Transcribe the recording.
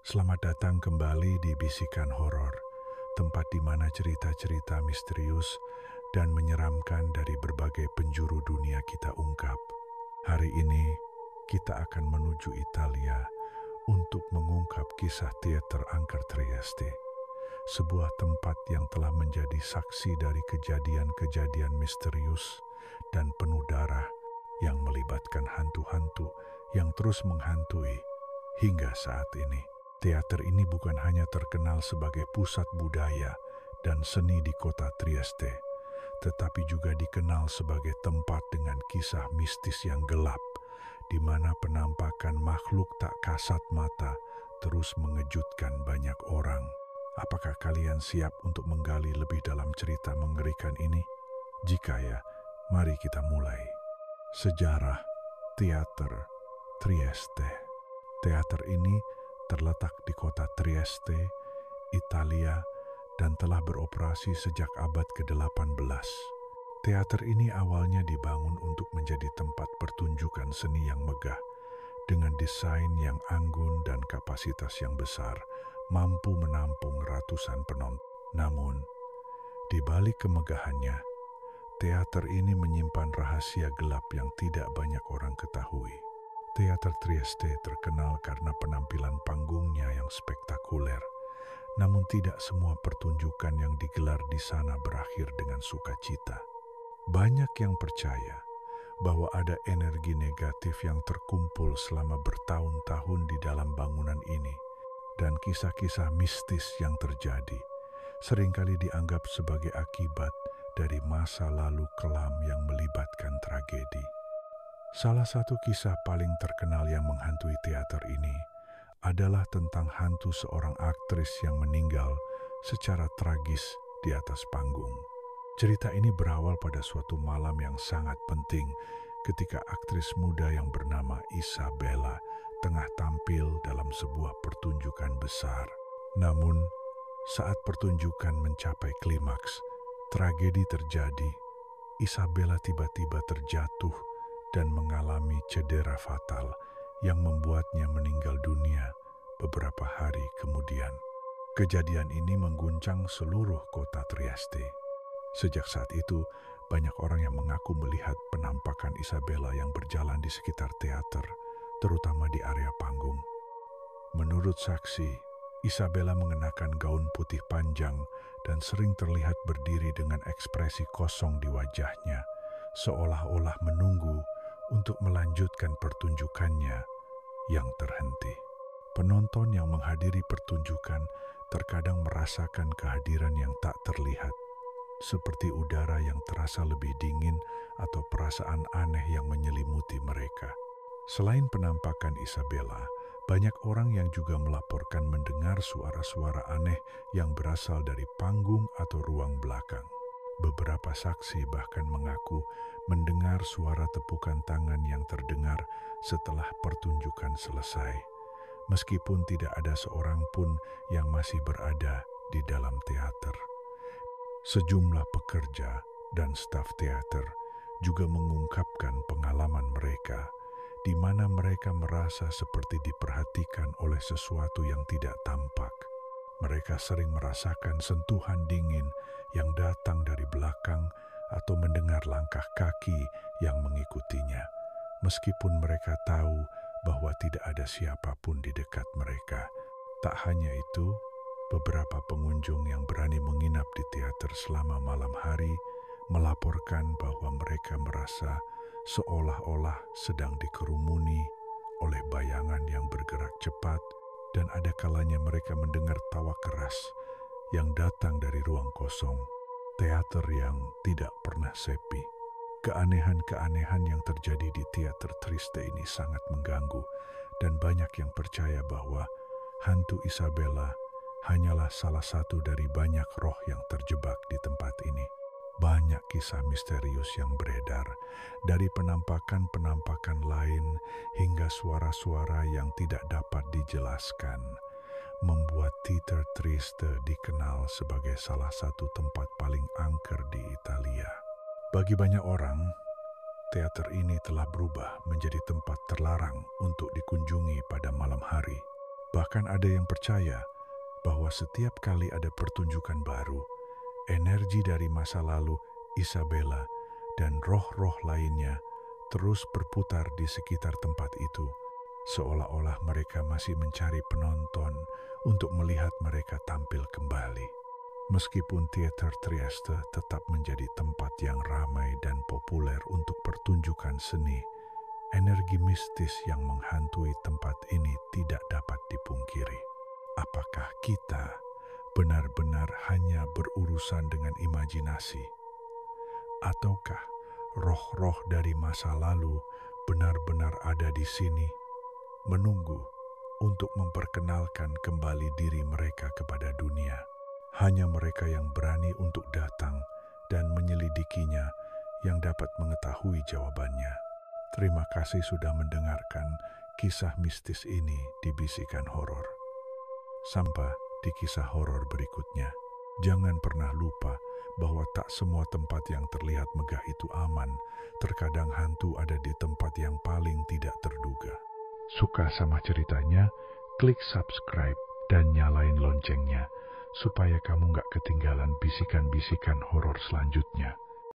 Selamat datang kembali di Bisikan Horor, tempat di mana cerita-cerita misterius dan menyeramkan dari berbagai penjuru dunia kita ungkap. Hari ini, kita akan menuju Italia untuk mengungkap kisah teater Angker Trieste, sebuah tempat yang telah menjadi saksi dari kejadian-kejadian misterius dan penuh darah yang melibatkan hantu-hantu yang terus menghantui hingga saat ini. Teater ini bukan hanya terkenal sebagai pusat budaya dan seni di kota Trieste, tetapi juga dikenal sebagai tempat dengan kisah mistis yang gelap, di mana penampakan makhluk tak kasat mata terus mengejutkan banyak orang. Apakah kalian siap untuk menggali lebih dalam cerita mengerikan ini? Jika ya, mari kita mulai. Sejarah Teater Trieste. Teater ini terletak di kota Trieste, Italia, dan telah beroperasi sejak abad ke-18. Teater ini awalnya dibangun untuk menjadi tempat pertunjukan seni yang megah, dengan desain yang anggun dan kapasitas yang besar, mampu menampung ratusan penonton. Namun, di balik kemegahannya, teater ini menyimpan rahasia gelap yang tidak banyak orang ketahui. Teater Trieste terkenal karena penampilan panggungnya yang spektakuler, namun tidak semua pertunjukan yang digelar di sana berakhir dengan sukacita. Banyak yang percaya bahwa ada energi negatif yang terkumpul selama bertahun-tahun di dalam bangunan ini, dan kisah-kisah mistis yang terjadi seringkali dianggap sebagai akibat dari masa lalu kelam yang melibatkan tragedi. Salah satu kisah paling terkenal yang menghantui teater ini adalah tentang hantu seorang aktris yang meninggal secara tragis di atas panggung. Cerita ini berawal pada suatu malam yang sangat penting ketika aktris muda yang bernama Isabella tengah tampil dalam sebuah pertunjukan besar. Namun, saat pertunjukan mencapai klimaks, tragedi terjadi. Isabella tiba-tiba terjatuh dan mengalami cedera fatal yang membuatnya meninggal dunia beberapa hari kemudian. Kejadian ini mengguncang seluruh kota Trieste. Sejak saat itu, banyak orang yang mengaku melihat penampakan Isabella yang berjalan di sekitar teater, terutama di area panggung. Menurut saksi, Isabella mengenakan gaun putih panjang dan sering terlihat berdiri dengan ekspresi kosong di wajahnya, seolah-olah menunggu untuk melanjutkan pertunjukannya yang terhenti. Penonton yang menghadiri pertunjukan terkadang merasakan kehadiran yang tak terlihat, seperti udara yang terasa lebih dingin atau perasaan aneh yang menyelimuti mereka. Selain penampakan Isabella, banyak orang yang juga melaporkan mendengar suara-suara aneh yang berasal dari panggung atau ruang belakang. Beberapa saksi bahkan mengaku mendengar suara tepukan tangan yang terdengar setelah pertunjukan selesai, meskipun tidak ada seorang pun yang masih berada di dalam teater. Sejumlah pekerja dan staf teater juga mengungkapkan pengalaman mereka, di mana mereka merasa seperti diperhatikan oleh sesuatu yang tidak tampak. Mereka sering merasakan sentuhan dingin yang datang dari belakang atau mendengar langkah kaki yang mengikutinya, meskipun mereka tahu bahwa tidak ada siapapun di dekat mereka. Tak hanya itu, beberapa pengunjung yang berani menginap di teater selama malam hari melaporkan bahwa mereka merasa seolah-olah sedang dikerumuni oleh bayangan yang bergerak cepat, dan ada kalanya mereka mendengar tawa keras yang datang dari ruang kosong. Teater yang tidak pernah sepi. Keanehan-keanehan yang terjadi di teater Trieste ini sangat mengganggu, dan banyak yang percaya bahwa hantu Isabella hanyalah salah satu dari banyak roh yang terjebak di tempat ini. Banyak kisah misterius yang beredar, dari penampakan-penampakan lain hingga suara-suara yang tidak dapat dijelaskan, membuat Teater Trieste dikenal sebagai salah satu tempat paling angker di Italia. Bagi banyak orang, teater ini telah berubah menjadi tempat terlarang untuk dikunjungi pada malam hari. Bahkan ada yang percaya bahwa setiap kali ada pertunjukan baru, energi dari masa lalu Isabella dan roh-roh lainnya terus berputar di sekitar tempat itu, seolah-olah mereka masih mencari penonton untuk melihat mereka tampil kembali. Meskipun teater Trieste tetap menjadi tempat yang ramai dan populer untuk pertunjukan seni, energi mistis yang menghantui tempat ini tidak dapat dipungkiri. Apakah kita benar-benar hanya berurusan dengan imajinasi? Ataukah roh-roh dari masa lalu benar-benar ada di sini, menunggu untuk memperkenalkan kembali diri mereka kepada dunia? Hanya mereka yang berani untuk datang dan menyelidikinya yang dapat mengetahui jawabannya. Terima kasih sudah mendengarkan kisah mistis ini di Bisikan Horor. Sampai di kisah horor berikutnya. Jangan pernah lupa bahwa tak semua tempat yang terlihat megah itu aman. Terkadang hantu ada di tempat yang paling tidak terduga. Suka sama ceritanya? Klik subscribe dan nyalain loncengnya supaya kamu gak ketinggalan bisikan-bisikan horor selanjutnya.